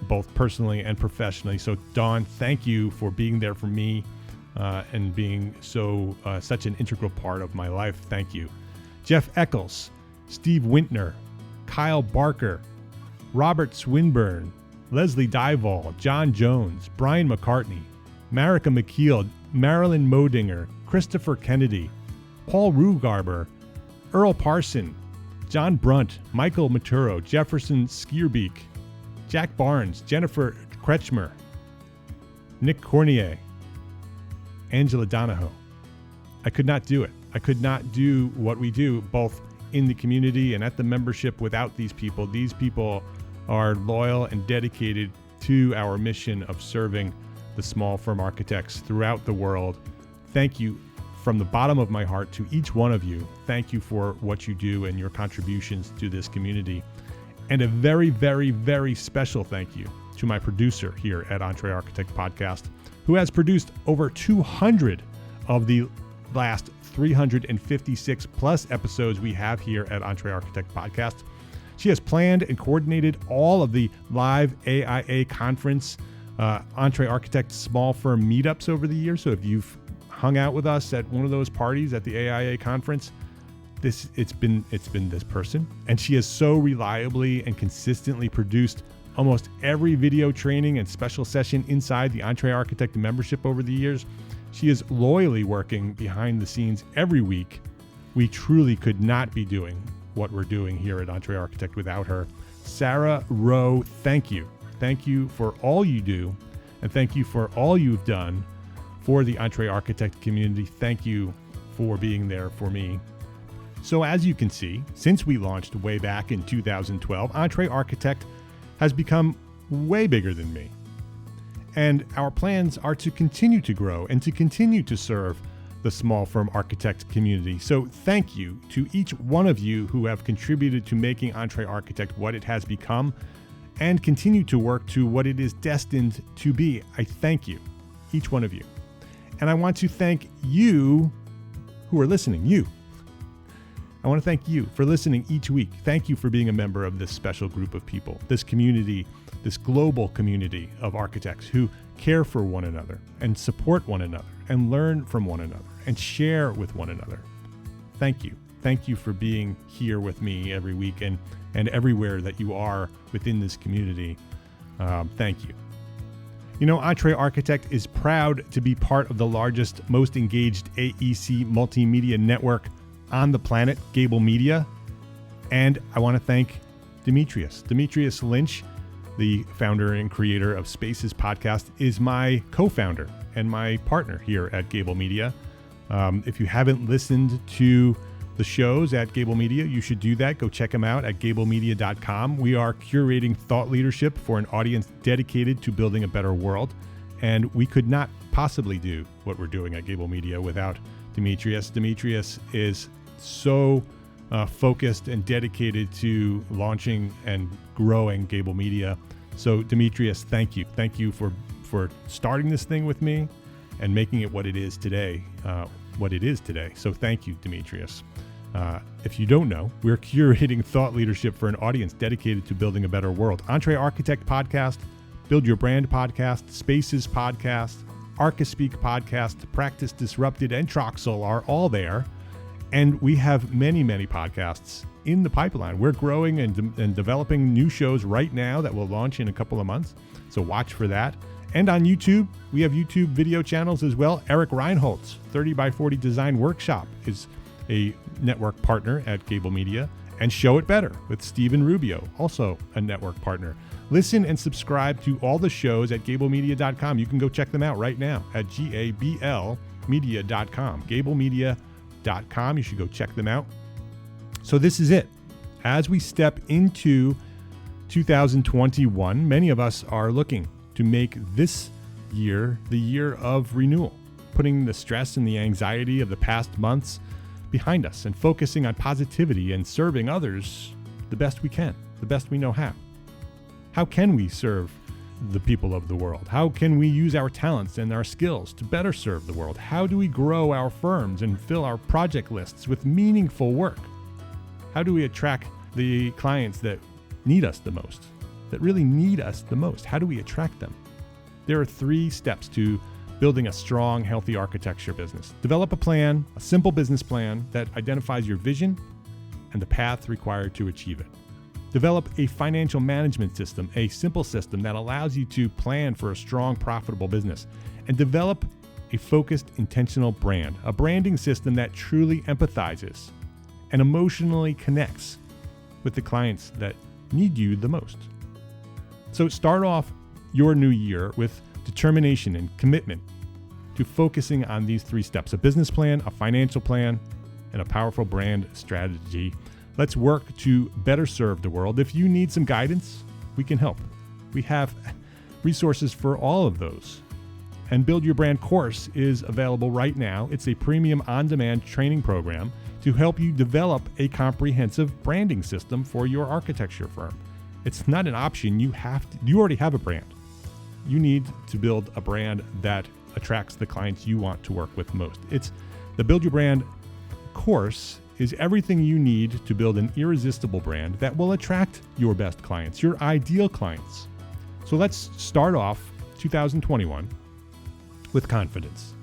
both personally and professionally. So Dawn, thank you for being there for me and being such an integral part of my life. Thank you. Jeff Eccles, Steve Wintner, Kyle Barker, Robert Swinburne, Leslie Dival, John Jones, Brian McCartney, Marika McKeel, Marilyn Modinger, Christopher Kennedy, Paul Rugarber, Earl Parson, John Brunt, Michael Maturo, Jefferson Skierbeek, Jack Barnes, Jennifer Kretschmer, Nick Cornier, Angela Donahoe. I could not do it. I could not do what we do, both in the community and at the membership, without these people. These people are loyal and dedicated to our mission of serving the small firm architects throughout the world. Thank you from the bottom of my heart to each one of you. Thank you for what you do and your contributions to this community. And a very, very, very special thank you to my producer here at EntreArchitect Podcast, who has produced over 200 of the last 356 plus episodes we have here at EntreArchitect Podcast. She has planned and coordinated all of the live AIA conference, EntreArchitect small firm meetups over the years. So if you've hung out with us at one of those parties at the AIA conference, it's been this person. And she has so reliably and consistently produced almost every video training and special session inside the EntreArchitect membership over the years. She is loyally working behind the scenes every week. We truly could not be doing what we're doing here at EntreArchitect without her. Sarah Rowe, thank you. Thank you for all you do, and thank you for all you've done for the EntreArchitect community. Thank you for being there for me. So as you can see, since we launched way back in 2012, EntreArchitect has become way bigger than me. And our plans are to continue to grow and to continue to serve the small firm architect community. So thank you to each one of you who have contributed to making EntreArchitect what it has become and continue to work to what it is destined to be. I thank you, each one of you. And I want to thank you who are listening, you. I want to thank you for listening each week. Thank you for being a member of this special group of people, this community, this global community of architects who care for one another and support one another and learn from one another and share with one another. Thank you. Thank you for being here with me every week and everywhere that you are within this community. Thank you. You know, EntreArchitect is proud to be part of the largest, most engaged AEC multimedia network on the planet, Gable Media. And I want to thank Demetrius Lynch, the founder and creator of Spaces Podcast, is my co-founder and my partner here at Gable Media. If you haven't listened to the shows at Gable Media, you should do that. Go check them out at gablemedia.com. We are curating thought leadership for an audience dedicated to building a better world. And we could not possibly do what we're doing at Gable Media without Demetrius. Demetrius is so focused and dedicated to launching and growing Gable Media. So Demetrius, thank you. Thank you for starting this thing with me and making it what it is today. So thank you, Demetrius. If you don't know, we're curating thought leadership for an audience dedicated to building a better world. EntreArchitect Podcast, Build Your Brand Podcast, Spaces Podcast, ArchiSpeak Podcast, Practice Disrupted, and Troxel are all there. And we have many, many podcasts in the pipeline. We're growing and developing new shows right now that will launch in a couple of months. So watch for that. And on YouTube, we have YouTube video channels as well. Eric Reinhold's 30x40 Design Workshop is a network partner at Gable Media. And Show It Better with Stephen Rubio, also a network partner. Listen and subscribe to all the shows at gablemedia.com. You can go check them out right now at gablmedia.com. Gablemedia.com. You should go check them out. So this is it. As we step into 2021, many of us are looking to make this year the year of renewal, putting the stress and the anxiety of the past months behind us and focusing on positivity and serving others the best we can, the best we know how. How can we serve the people of the world? How can we use our talents and our skills to better serve the world? How do we grow our firms and fill our project lists with meaningful work? How do we attract the clients that need us the most, that really need us the most? How do we attract them? There are 3 steps to building a strong, healthy architecture business. Develop a plan, a simple business plan that identifies your vision and the path required to achieve it. Develop a financial management system, a simple system that allows you to plan for a strong, profitable business. And develop a focused, intentional brand, a branding system that truly empathizes and emotionally connects with the clients that need you the most. So start off your new year with determination and commitment to focusing on these 3 steps: a business plan, a financial plan, and a powerful brand strategy. Let's work to better serve the world. If you need some guidance, we can help. We have resources for all of those. And Build Your Brand course is available right now. It's a premium on-demand training program to help you develop a comprehensive branding system for your architecture firm. It's not an option. You already have a brand. You need to build a brand that attracts the clients you want to work with most. It's the Build Your Brand course is everything you need to build an irresistible brand that will attract your best clients, your ideal clients. So let's start off 2021 with confidence.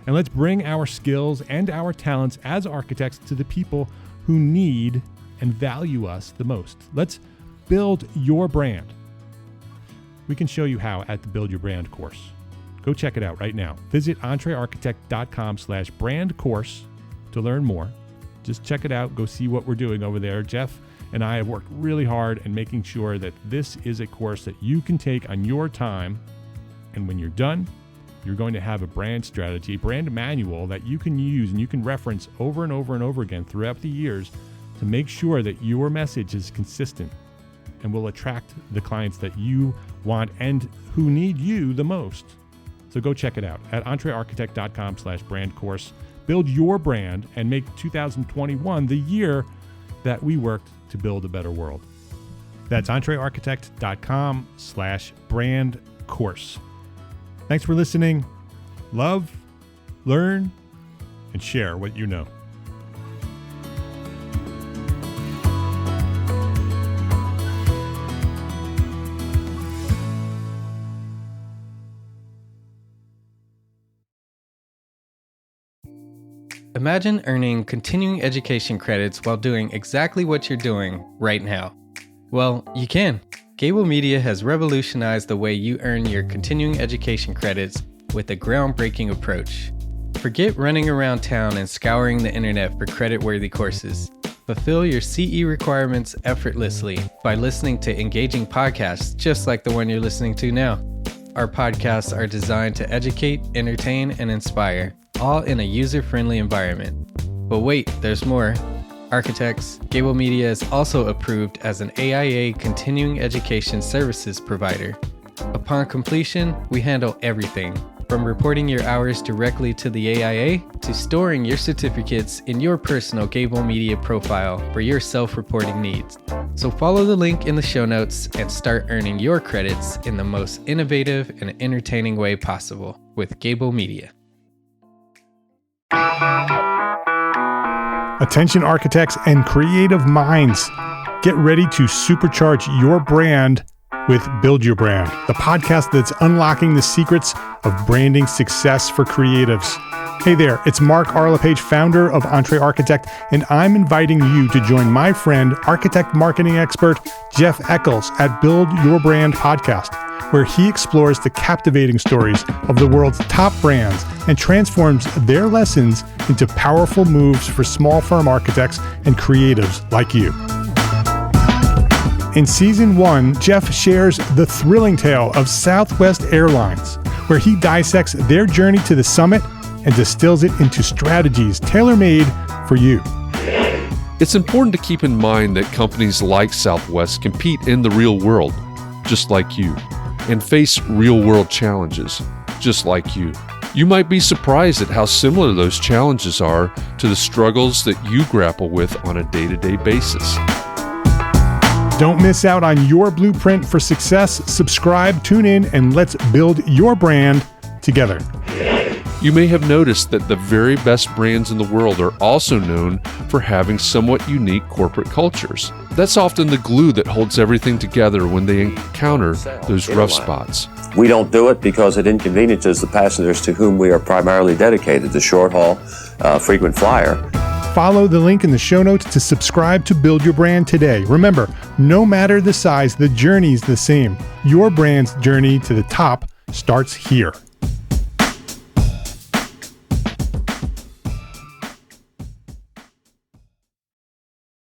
And let's bring our skills and our talents as architects to the people who need and value us the most. Let's build your brand. We can show you how at the Build Your Brand course. Go check it out right now. Visit entrearchitect.com/brand course to learn more. Just check it out. Go see what we're doing over there. Jeff and I have worked really hard in making sure that this is a course that you can take on your time. And when you're done, you're going to have a brand strategy, brand manual that you can use and you can reference over and over and over again throughout the years to make sure that your message is consistent and will attract the clients that you want and who need you the most. So go check it out at entrearchitect.com/brand course. build your brand and make 2021 the year that we worked to build a better world. That's EntreArchitect.com/brand course. Thanks for listening. Love, learn, and share what you know. Imagine earning continuing education credits while doing exactly what you're doing right now. Well, you can. Gable Media has revolutionized the way you earn your continuing education credits with a groundbreaking approach. Forget running around town and scouring the internet for credit-worthy courses. Fulfill your CE requirements effortlessly by listening to engaging podcasts just like the one you're listening to now. Our podcasts are designed to educate, entertain, and inspire, all in a user-friendly environment. But wait, there's more. Architects, Gable Media is also approved as an AIA continuing education services provider. Upon completion, we handle everything, from reporting your hours directly to the AIA to storing your certificates in your personal Gable Media profile for your self-reporting needs. So follow the link in the show notes and start earning your credits in the most innovative and entertaining way possible with Gable Media. Attention architects and creative minds, get ready to supercharge your brand with Build Your Brand, the podcast that's unlocking the secrets of branding success for creatives. Hey there, it's Mark Arlepage, founder of EntreArchitect, and I'm inviting you to join my friend, architect marketing expert Jeff Eccles at Build Your Brand podcast, where he explores the captivating stories of the world's top brands and transforms their lessons into powerful moves for small firm architects and creatives like you. In Season 1, Jeff shares the thrilling tale of Southwest Airlines, where he dissects their journey to the summit and distills it into strategies tailor-made for you. It's important to keep in mind that companies like Southwest compete in the real world, just like you, and face real-world challenges, just like you. You might be surprised at how similar those challenges are to the struggles that you grapple with on a day-to-day basis. Don't miss out on your blueprint for success. Subscribe, tune in, and let's build your brand together. You may have noticed that the very best brands in the world are also known for having somewhat unique corporate cultures. That's often the glue that holds everything together when they encounter those rough spots. We don't do it because it inconveniences the passengers to whom we are primarily dedicated, the short haul, frequent flyer. Follow the link in the show notes to subscribe to Build Your Brand today. Remember, no matter the size, the journey's the same. Your brand's journey to the top starts here.